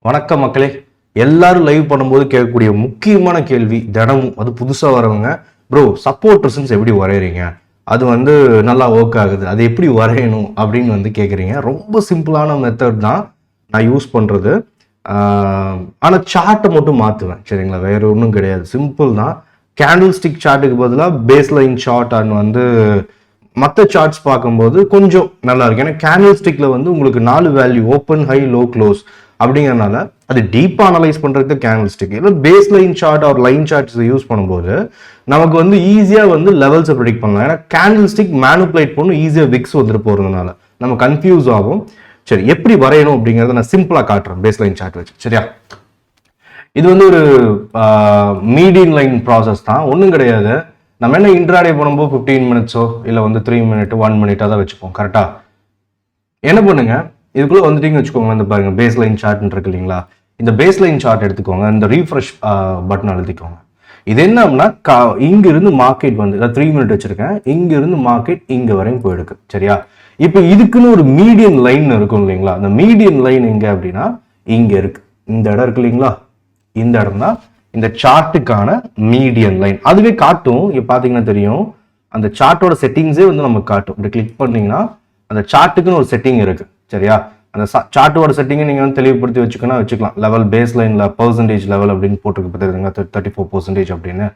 வணக்கம் மக்களே. எல்லாரும் லைவ் பண்ணும்போது கேட்கக்கூடிய முக்கியமான கேள்வி தினமும், அது புதுசா வரவங்க, ப்ரோ சப்போர்ட் ரெசன்ஸ் எப்படி வரையறீங்க, அது நல்லா ஒர்க் ஆகுது, அது எப்படி வரையணும் அப்படின்னு கேட்குறீங்க. ரொம்ப சிம்பிளான மெத்தட் தான் நான் யூஸ் பண்றது. ஆனால் சார்ட்டை மட்டும் மாற்றுவேன், சரிங்களா? வேற ஒன்றும் கிடையாது, சிம்பிள் தான். கேண்டில் ஸ்டிக் சார்ட்டுக்கு பதிலாக பேஸ் லைன் சார்ட் அண்ட் மற்ற சார்ட்ஸ் பார்க்கும்போது கொஞ்சம் நல்லா இருக்கு. ஏன்னா கேண்டில் ஸ்டிக்ல உங்களுக்கு 4 value, open, high, low, close அப்படிங்கறனால அது டீப்பா அனலைஸ் பண்றதுக்கு கேண்டில் ஸ்டிக். இல்லை base line chart or line charts use பண்ணும்போது நமக்கு ஈஸியா லெவல்ஸை ப்ரெடிக்ட் பண்ணலாம். ஏன்னா கேண்டில் ஸ்டிக் மேனுப்புலேட் பண்ணும், ஈஸியா விக்ஸ் வந்துட்டு போறதுனால நம்ம கன்ஃபியூஸ் ஆகும். சரி, எப்படி வரையணும் அப்படிங்கறத நான் சிம்பிளா காட்டுறேன் பேஸ் லைன் சார்ட் வச்சு. சரியா? இது ஒரு மீடியன் லைன் ப்ராசஸ் தான், ஒன்றும் கிடையாது. நம்ம என்ன இன்ட்ராடே பண்ணும்போது 15 மினிட்ஸோ இல்லை 3 மினிட் 1 மினிட்டா தான் வச்சுப்போம். கரெக்டா? என்ன பண்ணுங்க, இதுக்குள்ள வந்துட்டீங்கன்னு வச்சுக்கோங்க. இந்த பாருங்க பேஸ் லைன் சார்ட் இருக்கு இல்லைங்களா? இந்த பேஸ் லைன் சார்ட் எடுத்துக்கோங்க, இந்த ரீஃப்ரெஷ் பட்டன் அழுத்திக்கோங்க. இது என்னன்னா இங்க இருந்து மார்க்கெட் 3 மினிட் வச்சிருக்கேன், இங்க இருந்து மார்க்கெட் இங்க வரையும் போயிருக்கு. சரியா? இப்போ இதுக்குன்னு ஒரு மீடியன் லைன் இருக்கும் இல்லைங்களா? அந்த மீடியன் லைன் எங்க அப்படின்னா இங்க இருக்கு, இந்த இடம் இருக்கு இல்லைங்களா? இந்த இடம் தான் இந்த சார்ட்டுக்கான மீடியன் லைன். அதுவே காட்டும், இங்க பாத்தீங்கன்னா தெரியும், அந்த சார்ட்டோட செட்டிங்ஸே நமக்கு காட்டும். இப்படி கிளிக் பண்ணீங்கன்னா அந்த சார்ட்டுக்குன்னு ஒரு செட்டிங் இருக்கு. சரியா? அந்த சார்ட்டோட செட்டிங்கை நீங்க தெளிவுபடுத்தி வச்சுக்கலாம். லெவல் பேஸ் லைன்ல பெர்சன்டேஜ் லெவல் அப்படின்னு போட்டுருக்கு பார்த்துருங்க, 34% அப்படின்னு.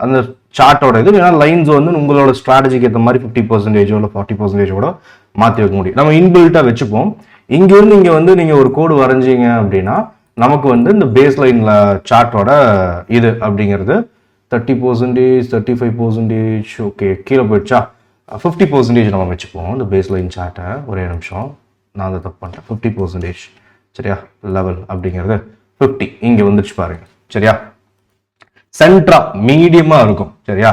அந்த சார்ட்டோட இது ஏன்னா லைன்ஸ் உங்களோட ஸ்ட்ராட்டஜிக்கு ஏற்ற மாதிரி 50% இல்லை 40% மாற்றி வைக்க முடியும். நம்ம இன்பில்ட்டா வச்சுப்போம். இங்கிருந்து இங்க நீங்க ஒரு கோடு வரைஞ்சீங்க அப்படின்னா நமக்கு இந்த பேஸ் லைன்ல சார்ட்டோட இது அப்படிங்கிறது 30%, 35%. ஓகே, கீழே போயிடுச்சா? 50% நம்ம வச்சுப்போம் இந்த பேஸ் லைன் சார்ட்டை. ஒரே நிமிஷம், நான் அதை தப்பு பண்ணிட்டேன். 50%. சரியா? லெவல் அப்படிங்கிறது 50 இங்க வந்துச்சு பாருங்க. சரியா? சென்ட்ரா மீடியமா இருக்கும். சரியா?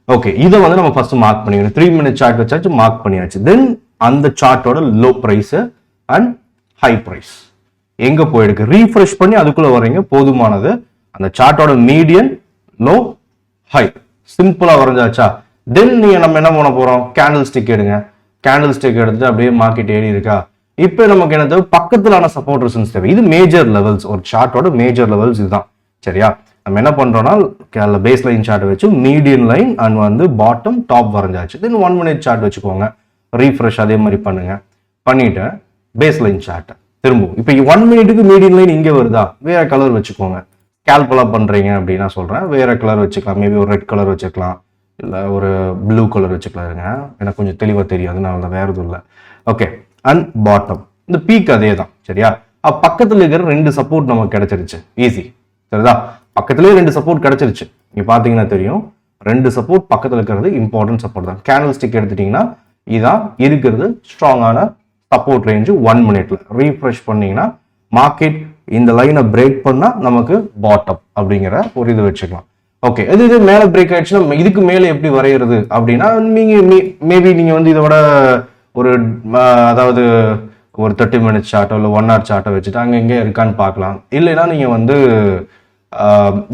ஓகே, இதை நம்ம ஃபர்ஸ்ட் மார்க் பண்ணிக்கணும். 3 மினிட் சார்ட் வச்சாச்சு, மார்க் பண்ணியாச்சு. தென் அந்த சார்ட்டோட low price and high price எங்க போயிருக்கு ரீஃப்ரெஷ் பண்ணி அதுக்குள்ள வரீங்க, போதுமானது. அந்த சார்ட்டோட மீடியன், லோ, ஹை சிம்பிளா வரைஞ்சாச்சா? தென் நம்ம என்ன பண்ண போறோம், கேண்டில் ஸ்டிக் எடுங்க. கேண்டில் ஸ்டிக் எடுத்து அப்படியே மார்க்கெட் ஏறி இருக்கா? இப்போ நமக்கு என்ன தேவை, பக்கத்திலான சப்போர்ட் ரெசிஸ்டன்ஸ் தேவை. இது மேஜர் லெவல்ஸ், ஒரு சார்ட்டோட மேஜர் லெவல்ஸ் இதுதான். சரியா? நம்ம என்ன பண்றோம்னா பேஸ் லைன் சார்ட் வச்சு median line and bottom top வரைஞ்சாச்சு. தென் 1 மினிட் சார்ட் வச்சுக்கோங்க, ரீஃப்ரெஷ் அதே மாதிரி பண்ணுங்க. பண்ணிட்டு பேஸ் லைன் சார்ட் திரும்பவும் இப்போ 1 மினிட்டுக்கு மீடியன் லைன் இங்கே வருதா, வேற கலர் வச்சுக்கோங்க. ஸ்கேல்பெல்லாம் பண்றீங்க அப்படின்னா சொல்றேன், வேற கலர் வச்சுக்கலாம். மேபி ஒரு ரெட் கலர் வச்சுக்கலாம், இல்லை ஒரு ப்ளூ கலர் வச்சுக்கலாம். இருங்க, எனக்கு கொஞ்சம் தெளிவாக தெரியும், அதனால வேற எதுவும் இல்லை. ஓகே, அண்ட் பாட்டம் இந்த பீக் அதே தான். சரியா? பக்கத்தில் இருக்கிற 2 சப்போர்ட் நமக்கு கிடைச்சிருச்சு, ஈஸி. சரிதா? பக்கத்துலேயே 2 சப்போர்ட் கிடைச்சிருச்சு. நீங்க பாத்தீங்கன்னா தெரியும், 2 சப்போர்ட் பக்கத்தில் இருக்கிறது இம்பார்ட்டன்ட் சப்போர்ட் தான். கேண்டில் ஸ்டிக் எடுத்துட்டீங்கன்னா இதான் இருக்கிறது ஸ்ட்ராங்கான சப்போர்ட் ரேஞ்சு. 1 மினிட்ல ரீஃப்ரெஷ் பண்ணீங்கன்னா மார்க்கெட் இந்த லைனை பிரேக் பண்ணா நமக்கு பாட்டம் அப்படிங்கிற ஒரு இது வச்சுக்கலாம். ஓகே, இது மேல பிரேக் ஆயிடுச்சுன்னா இதுக்கு மேல எப்படி வரைகிறது அப்படின்னா நீங்க மேபி நீங்க இதோட ஒரு அதாவது ஒரு 30 மினிட்ஸ் சார்ட்டோ இல்லை 1 ஹவர் சார்ட்டோ வச்சுட்டு அங்க எங்கே இருக்கான்னு பார்க்கலாம். இல்லைன்னா நீங்க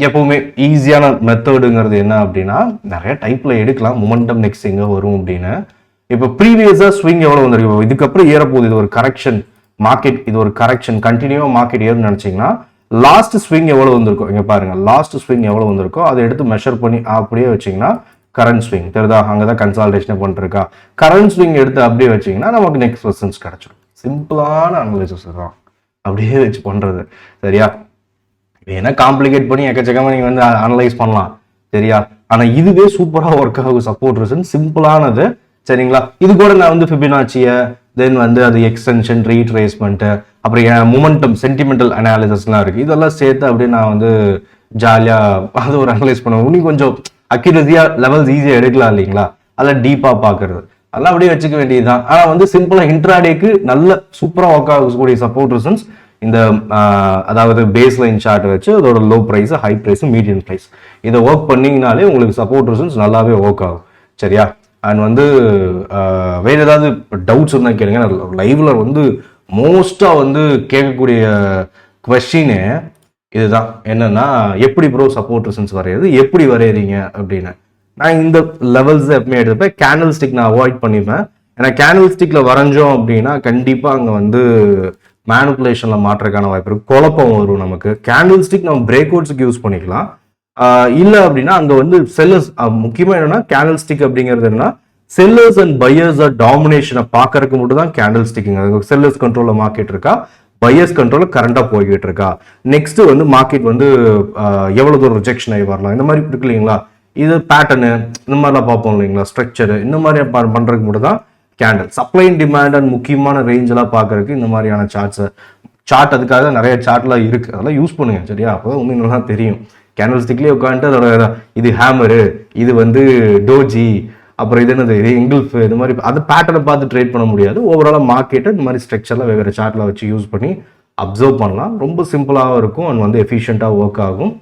எப்பவுமே ஈஸியான மெத்தடுங்கிறது என்ன அப்படின்னா நிறைய டைப்ல எடுக்கலாம். மொமெண்டம் நெக்ஸ்ட் எங்க வரும் அப்படின்னு. இப்போ ப்ரீவியஸா ஸ்விங் எவ்வளவு வந்திருக்கு, இதுக்கப்புறம் ஏறப்போகுது, இது ஒரு கரெக்ஷன் மார்க்கெட், இது ஒரு கரெக்ஷன் கண்டினியூவா மார்க்கெட் ஏறுன்னு நினைச்சீங்கன்னா லாஸ்ட் ஸ்விங் எவ்வளவு வந்திருக்கும் இங்க பாருங்க. லாஸ்ட் ஸ்விங் எவ்வளவு வந்திருக்கோ அதை எடுத்து மெஷர் பண்ணி அப்படியே வச்சீங்கன்னா கரண்ட் ஸ்விங் தெரியுதா? அங்கதான் கன்சால்டேஷன் பண்ணிருக்கா. கரண்ட் ஸ்விங் எடுத்து அப்படியே வச்சீங்கன்னா நமக்கு நெக்ஸ்ட் ரெசன்ஸ் கிடைச்சிடும். சிம்பிளான அனலைசிஸ் தான், அப்படியே வச்சு பண்றது. சரியா? ஏன்னா காம்ப்ளிகேட் பண்ணி எக்கச்சக்கமா நீங்க அனலைஸ் பண்ணலாம். சரியா? ஆனா இதுவே சூப்பரா ஒர்க் ஆகும் சப்போர்ட் ரெசன், சிம்பிளானது. சரிங்களா? இது கூட நான் ஃபிபனாச்சிய தென் அது எக்ஸ்டென்ஷன், ரீட்ரேஸ்மெண்ட், அப்புறம் மொமெண்டம், சென்டிமெண்டல் அனாலிசிஸ்லாம் இருக்கு. இதெல்லாம் சேர்த்து அப்படியே நான் ஜாலியா அது ஒரு அனலைஸ் பண்ணுவேன். இன்னும் கொஞ்சம் அக்யூரஸியா லெவல்ஸ் ஈஸியா எடுக்கலாம் இல்லைங்களா? அதெல்லாம் டீப்பா பாக்குறது, அதெல்லாம் அப்படியே வச்சுக்க வேண்டியதுதான். ஆனா சிம்பிளா இன்ட்ராடேக்கு நல்ல சூப்பரா ஒர்க் ஆகக்கூடிய சப்போர்ட் ரெசன்ஸ் இந்த அதாவது பேஸ் லைன் சார்ட் வச்சு அதோட low price, high price, medium price இதை ஒர்க் பண்ணீங்கனாலே உங்களுக்கு சப்போர்ட் ரெசன்ஸ் நல்லாவே ஒர்க் ஆகும். சரியா? அண்ட் வேற ஏதாவது டவுட்ஸ் இருந்தா கேளுங்க. லைவ்ல மோஸ்டா கேட்கக்கூடிய கொஸ்டினே இதுதான், என்னன்னா எப்படி ப்ரோ சப்போர்ட் ரெசன்ஸ் வரையிறது, எப்படி வரையறீங்க அப்படின்னு. நான் இந்த லெவல்ஸ் எப்பவுமே எடுத்துப்பேன். கேண்டில் ஸ்டிக் நான் அவாய்ட் பண்ணிப்பேன். ஏன்னா கேண்டில் ஸ்டிக்ல வரைஞ்சோம் அப்படின்னா கண்டிப்பா அங்க வந்து மேனுப்புலேஷன்ல மாற்றக்கான வாய்ப்பு இருக்கு, குழப்பம் வரும் நமக்கு. கேண்டில் ஸ்டிக் நம்ம பிரேக் அவுட்ஸ்க்கு யூஸ் பண்ணிக்கலாம். இல்ல அப்படின்னா அங்க வந்து செல்லர்ஸ், முக்கியமா என்னன்னா கேண்டில் ஸ்டிக் அப்படிங்கிறது என்னன்னா செல்லர்ஸ் அண்ட் பையர்ஸ் டாமினேஷனை பாக்குறதுக்கு மட்டும் தான் கேண்டில் ஸ்டிக்குங்க. செல்லர்ஸ் கண்ட்ரோல்ல மார்க்கெட் இருக்கா, பையர்ஸ் கண்ட்ரோல்ல கரண்டா போய்கிட்டு இருக்கா, நெக்ஸ்ட் வந்து மார்க்கெட் வந்து எவ்வளவு தூரம் ரிஜெக்ஷன் ஆகி வரலாம், இந்த மாதிரி இருக்கு இல்லைங்களா. இது பேட்டர்னு இந்த மாதிரிலாம் பார்ப்போம் இல்லைங்களா, ஸ்ட்ரக்சர் இந்த மாதிரி பண்றதுக்கு மட்டும் தான் candle. Supply and demand and முக்கியமான ரேஞ்ச் எல்லாம் பாக்குறதுக்கு இந்த மாதிரியான சார்ட் அதுக்காக நிறைய சார்ட்லாம் இருக்கு, அதெல்லாம் யூஸ் பண்ணுங்க சரியா. அப்போ உங்களுக்கு நல்லா தெரியும். கேண்டில் ஸ்டிக்லேயே உட்காந்துட்டு அதோட இது ஹேமரு, இது வந்து டோஜி, அப்புறம் இது என்னது, இது எங்கிள்ஃப், இது மாதிரி அது பேட்டர்னை பார்த்து ட்ரேட் பண்ண முடியாது. ஓவராலாக மார்க்கெட்டை இந்த மாதிரி ஸ்ட்ரக்சர்லாம் வெவ்வேறு சார்ட்ல வச்சு யூஸ் பண்ணி அப்சர்வ் பண்ணலாம். ரொம்ப சிம்பிளாகவும் இருக்கும் அண்ட் வந்து எஃபிஷியண்டாக ஒர்க் ஆகும்.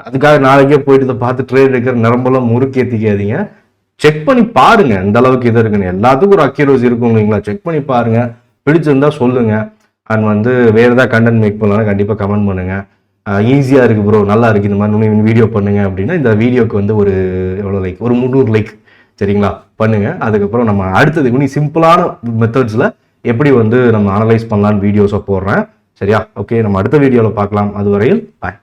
அதுக்காக நாளைக்கே போயிட்டு இதை பார்த்து ட்ரேட் எடுக்கிற நிரம்பெல்லாம் முறுக்கேற்றிக்காதீங்க. செக் பண்ணி பாருங்க இந்த அளவுக்கு இது இருக்குன்னு. எல்லாத்துக்கும் ஒரு அக்யூரசி இருக்கும் இல்லைங்களா, செக் பண்ணி பாருங்க. பிடிச்சிருந்தா சொல்லுங்க. அண்ட் வந்து வேற ஏதாவது கண்டென்ட் மேக் பண்ணலாம் கண்டிப்பாக கமெண்ட் பண்ணுங்க. ஈஸியாக இருக்கு ப்ரோ, நல்லா இருக்கு, இந்த மாதிரி வீடியோ பண்ணுங்க அப்படின்னா இந்த வீடியோக்கு வந்து ஒரு எவ்வளோ லைக், ஒரு 300 லைக் சரிங்களா பண்ணுங்க. அதுக்கப்புறம் நம்ம அடுத்தது இன்னும் சிம்பிளான மெத்தட்ஸ்ல எப்படி வந்து நம்ம அனலைஸ் பண்ணலான்னு வீடியோஸை போடுறேன் சரியா. ஓகே, நம்ம அடுத்த வீடியோவில் பார்க்கலாம். அதுவரையில் பாய்.